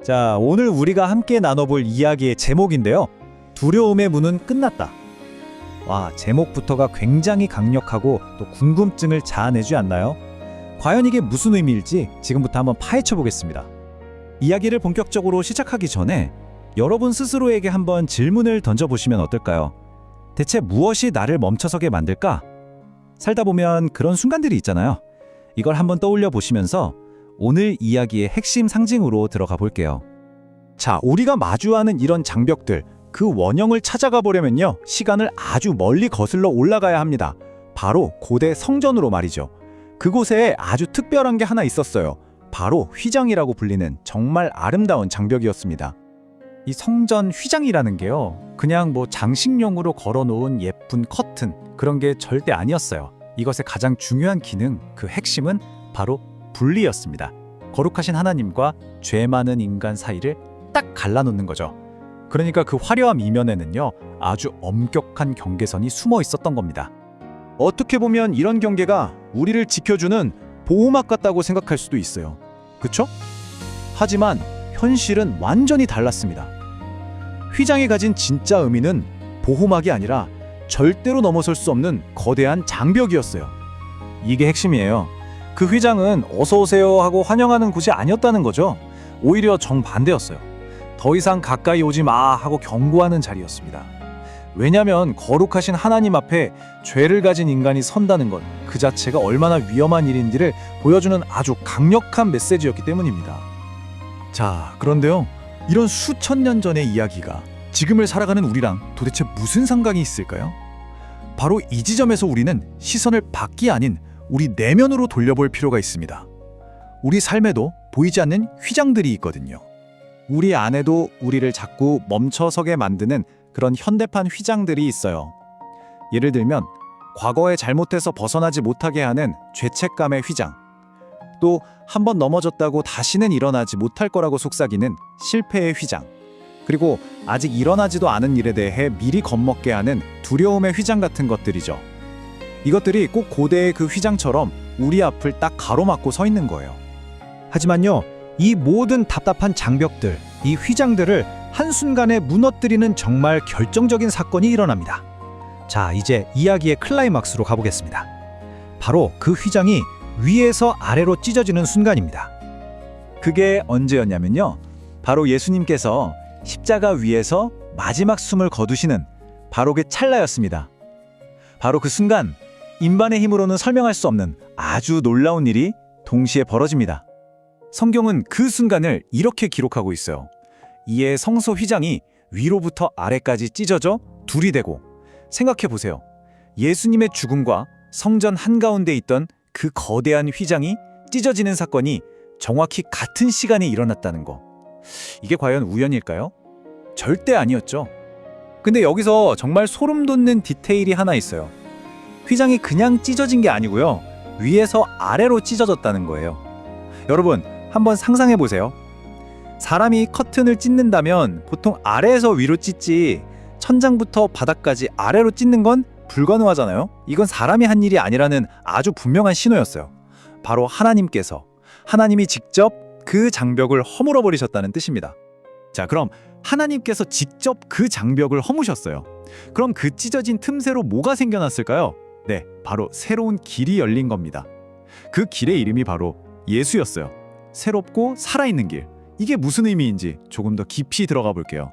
자, 오늘 우리가 함께 나눠볼 이야기의 제목인데요. 두려움의 문은 끝났다. 와, 제목부터가 굉장히 강력하고 또 궁금증을 자아내지 않나요? 과연 이게 무슨 의미일지 지금부터 한번 파헤쳐 보겠습니다. 이야기를 본격적으로 시작하기 전에 여러분 스스로에게 한번 질문을 던져보시면 어떨까요? 대체 무엇이 나를 멈춰서게 만들까? 살다 보면 그런 순간들이 있잖아요. 이걸 한번 떠올려 보시면서 오늘 이야기의 핵심 상징으로 들어가 볼게요. 자, 우리가 마주하는 이런 장벽들, 그 원형을 찾아가 보려면요, 시간을 아주 멀리 거슬러 올라가야 합니다. 바로 고대 성전으로 말이죠. 그곳에 아주 특별한 게 하나 있었어요. 바로 휘장이라고 불리는 정말 아름다운 장벽이었습니다. 이 성전 휘장이라는 게요, 그냥 장식용으로 걸어놓은 예쁜 커튼, 그런 게 절대 아니었어요. 이것의 가장 중요한 기능, 그 핵심은 바로 분리였습니다. 거룩하신 하나님과 죄 많은 인간 사이를 딱 갈라놓는 거죠. 그러니까 그 화려함 이면에는요, 아주 엄격한 경계선이 숨어 있었던 겁니다. 어떻게 보면 이런 경계가 우리를 지켜주는 보호막 같다고 생각할 수도 있어요. 그쵸? 하지만 현실은 완전히 달랐습니다. 휘장이 가진 진짜 의미는 보호막이 아니라 절대로 넘어설 수 없는 거대한 장벽이었어요. 이게 핵심이에요. 그 휘장은 어서 오세요 하고 환영하는 곳이 아니었다는 거죠. 오히려 정반대였어요. 더 이상 가까이 오지 마 하고 경고하는 자리였습니다. 왜냐하면 거룩하신 하나님 앞에 죄를 가진 인간이 선다는 것 그 자체가 얼마나 위험한 일인지를 보여주는 아주 강력한 메시지였기 때문입니다. 자, 그런데요, 이런 수천 년 전의 이야기가 지금을 살아가는 우리랑 도대체 무슨 상관이 있을까요? 바로 이 지점에서 우리는 시선을 밖이 아닌 우리 내면으로 돌려볼 필요가 있습니다. 우리 삶에도 보이지 않는 휘장들이 있거든요. 우리 안에도 우리를 자꾸 멈춰서게 만드는 그런 현대판 휘장들이 있어요. 예를 들면 과거에 잘못해서 벗어나지 못하게 하는 죄책감의 휘장, 또 한 번 넘어졌다고 다시는 일어나지 못할 거라고 속삭이는 실패의 휘장, 그리고 아직 일어나지도 않은 일에 대해 미리 겁먹게 하는 두려움의 휘장 같은 것들이죠. 이것들이 꼭 고대의 그 휘장처럼 우리 앞을 딱 가로막고 서 있는 거예요. 하지만요, 이 모든 답답한 장벽들, 이 휘장들을 한순간에 무너뜨리는 정말 결정적인 사건이 일어납니다. 자, 이제 이야기의 클라이막스로 가보겠습니다. 바로 그 휘장이 위에서 아래로 찢어지는 순간입니다. 그게 언제였냐면요, 바로 예수님께서 십자가 위에서 마지막 숨을 거두시는 바로 그 찰나였습니다. 바로 그 순간, 인간의 힘으로는 설명할 수 없는 아주 놀라운 일이 동시에 벌어집니다. 성경은 그 순간을 이렇게 기록하고 있어요. 이에 성소 휘장이 위로부터 아래까지 찢어져 둘이 되고, 생각해보세요. 예수님의 죽음과 성전 한가운데 있던 그 거대한 휘장이 찢어지는 사건이 정확히 같은 시간에 일어났다는 거. 이게 과연 우연일까요? 절대 아니었죠. 근데 여기서 정말 소름 돋는 디테일이 하나 있어요. 휘장이 그냥 찢어진 게 아니고요, 위에서 아래로 찢어졌다는 거예요. 여러분, 한번 상상해 보세요. 사람이 커튼을 찢는다면 보통 아래에서 위로 찢지, 천장부터 바닥까지 아래로 찢는 건 불가능하잖아요. 이건 사람이 한 일이 아니라는 아주 분명한 신호였어요. 바로 하나님이 직접 그 장벽을 허물어 버리셨다는 뜻입니다. 자, 그럼 하나님께서 직접 그 장벽을 허무셨어요. 그럼 그 찢어진 틈새로 뭐가 생겨났을까요? 네, 바로 새로운 길이 열린 겁니다. 그 길의 이름이 바로 예수였어요. 새롭고 살아있는 길. 이게 무슨 의미인지 조금 더 깊이 들어가 볼게요.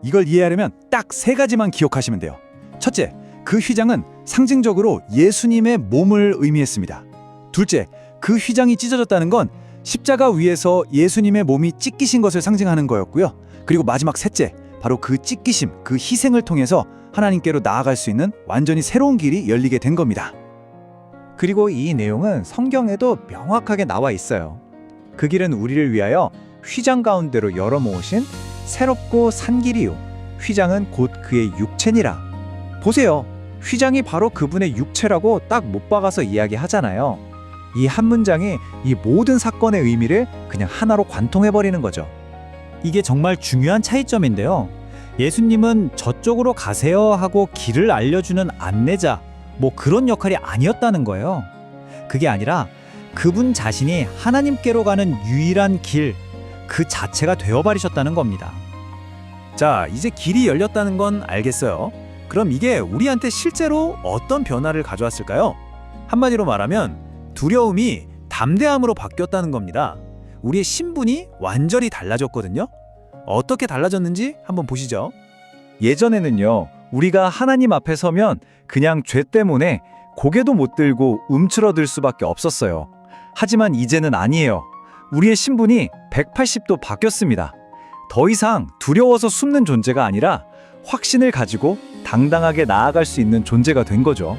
이걸 이해하려면 딱 3가지만 기억하시면 돼요. 첫째, 그 휘장은 상징적으로 예수님의 몸을 의미했습니다. 둘째, 그 휘장이 찢어졌다는 건 십자가 위에서 예수님의 몸이 찢기신 것을 상징하는 거였고요. 그리고 마지막 셋째, 바로 그 찢기심, 그 희생을 통해서 하나님께로 나아갈 수 있는 완전히 새로운 길이 열리게 된 겁니다. 그리고 이 내용은 성경에도 명확하게 나와 있어요. 그 길은 우리를 위하여 휘장 가운데로 열어 모으신 새롭고 산 길이요, 휘장은 곧 그의 육체니라. 보세요. 휘장이 바로 그분의 육체라고 딱 못 박아서 이야기하잖아요. 이 한 문장이 이 모든 사건의 의미를 그냥 하나로 관통해버리는 거죠. 이게 정말 중요한 차이점인데요. 예수님은 저쪽으로 가세요 하고 길을 알려주는 안내자, 그런 역할이 아니었다는 거예요. 그게 아니라 그분 자신이 하나님께로 가는 유일한 길, 그 자체가 되어버리셨다는 겁니다. 자, 이제 길이 열렸다는 건 알겠어요. 그럼 이게 우리한테 실제로 어떤 변화를 가져왔을까요? 한마디로 말하면 두려움이 담대함으로 바뀌었다는 겁니다. 우리의 신분이 완전히 달라졌거든요. 어떻게 달라졌는지 한번 보시죠. 예전에는요, 우리가 하나님 앞에 서면 그냥 죄 때문에 고개도 못 들고 움츠러들 수밖에 없었어요. 하지만 이제는 아니에요. 우리의 신분이 180도 바뀌었습니다. 더 이상 두려워서 숨는 존재가 아니라 확신을 가지고 당당하게 나아갈 수 있는 존재가 된 거죠.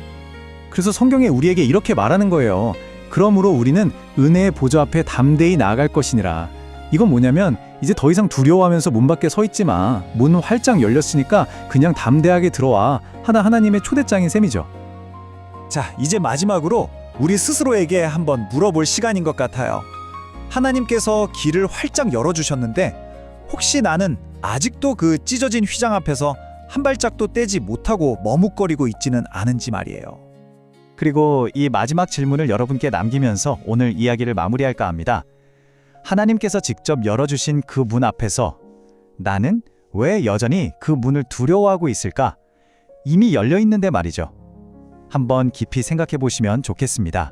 그래서 성경에 우리에게 이렇게 말하는 거예요. 그러므로 우리는 은혜의 보좌 앞에 담대히 나아갈 것이니라. 이건 뭐냐면 이제 더 이상 두려워하면서 문 밖에 서 있지 마. 문은 활짝 열렸으니까 그냥 담대하게 들어와. 하나님의 초대장인 셈이죠. 자, 이제 마지막으로 우리 스스로에게 한번 물어볼 시간인 것 같아요. 하나님께서 길을 활짝 열어주셨는데 혹시 나는 아직도 그 찢어진 휘장 앞에서 한 발짝도 떼지 못하고 머뭇거리고 있지는 않은지 말이에요. 그리고 이 마지막 질문을 여러분께 남기면서 오늘 이야기를 마무리할까 합니다. 하나님께서 직접 열어주신 그 문 앞에서 나는 왜 여전히 그 문을 두려워하고 있을까? 이미 열려 있는데 말이죠. 한번 깊이 생각해 보시면 좋겠습니다.